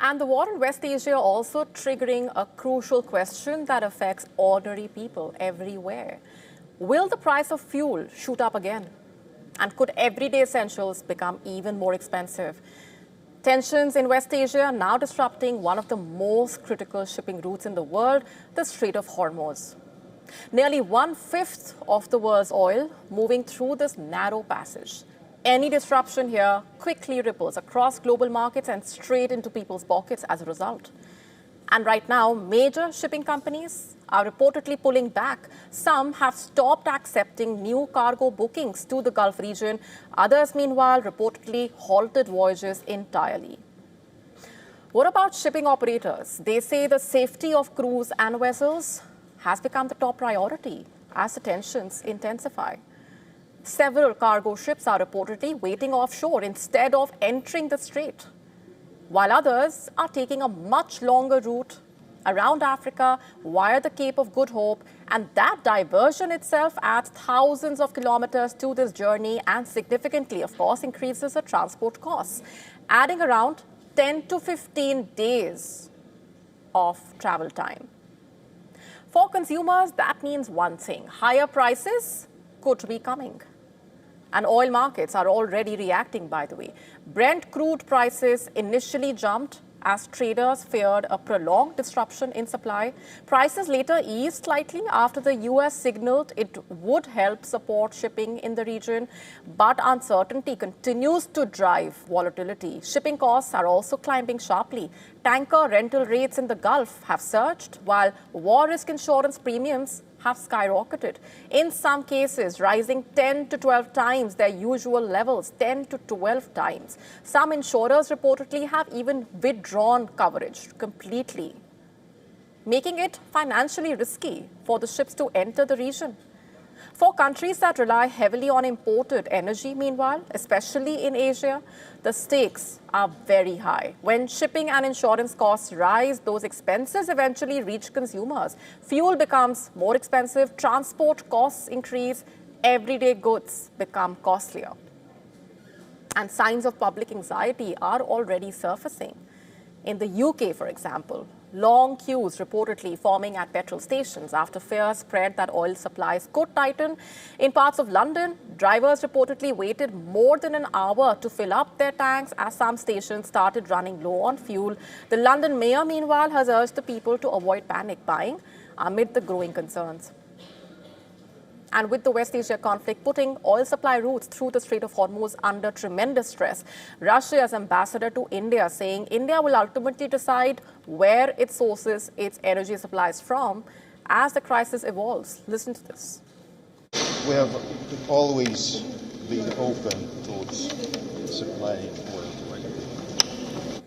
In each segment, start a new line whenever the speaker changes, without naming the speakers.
And the war in West Asia also triggering a crucial question that affects ordinary people everywhere. Will the price of fuel shoot up again? And could everyday essentials become even more expensive? Tensions in West Asia are now disrupting one of the most critical shipping routes in the world, the Strait of Hormuz. Nearly 1/5 of the world's oil moving through this narrow passage. Any disruption here quickly ripples across global markets and straight into people's pockets as a result. And right now, major shipping companies are reportedly pulling back. Some have stopped accepting new cargo bookings to the Gulf region. Others, meanwhile, reportedly halted voyages entirely. What about shipping operators? They say the safety of crews and vessels has become the top priority as the tensions intensify. Several cargo ships are reportedly waiting offshore instead of entering the strait, while others are taking a much longer route around Africa via the Cape of Good Hope, and that diversion itself adds thousands of kilometers to this journey and significantly, of course, increases the transport costs, adding around 10 to 15 days of travel time. For consumers, that means one thing: higher prices could be coming. And oil markets are already reacting, by the way. Brent crude prices initially jumped as traders feared a prolonged disruption in supply. Prices later eased slightly after the US signaled it would help support shipping in the region. But uncertainty continues to drive volatility. Shipping costs are also climbing sharply. Tanker rental rates in the Gulf have surged, while war risk insurance premiums have skyrocketed, in some cases rising 10 to 12 times their usual levels, 10 to 12 times. Some insurers reportedly have even withdrawn coverage completely, making it financially risky for the ships to enter the region. For countries that rely heavily on imported energy, meanwhile, especially in Asia, the stakes are very high. When shipping and insurance costs rise, those expenses eventually reach consumers. Fuel becomes more expensive, transport costs increase, everyday goods become costlier. And signs of public anxiety are already surfacing. In the UK, for example, long queues reportedly forming at petrol stations after fears spread that oil supplies could tighten. In parts of London, drivers reportedly waited more than an hour to fill up their tanks as some stations started running low on fuel. The London mayor, meanwhile, has urged the people to avoid panic buying amid the growing concerns. And with the West Asia conflict putting oil supply routes through the Strait of Hormuz under tremendous stress, Russia's ambassador to India saying India will ultimately decide where it sources its energy supplies from as the crisis evolves. Listen to this.
We have always been open towards supplying oil to India.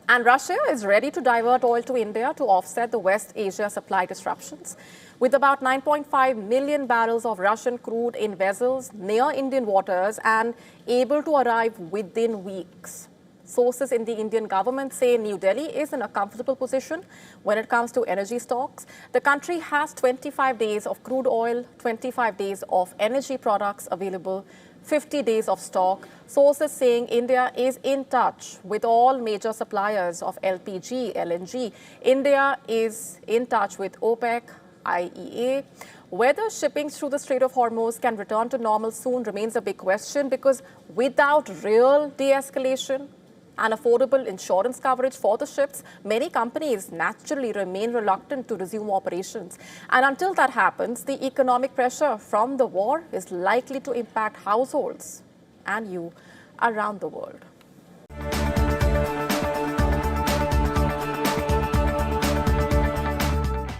And Russia is ready to divert oil to India to offset the West Asia supply disruptions. With about 9.5 million barrels of Russian crude in vessels near Indian waters and able to arrive within weeks. Sources in the Indian government say New Delhi is in a comfortable position when it comes to energy stocks. The country has 25 days of crude oil, 25 days of energy products available, 50 days of stock. Sources saying India is in touch with all major suppliers of LPG, LNG. India is in touch with OPEC, IEA. Whether shipping through the Strait of Hormuz can return to normal soon remains a big question, because without real de-escalation and affordable insurance coverage for the ships, many companies naturally remain reluctant to resume operations. And until that happens, the economic pressure from the war is likely to impact households and you around the world.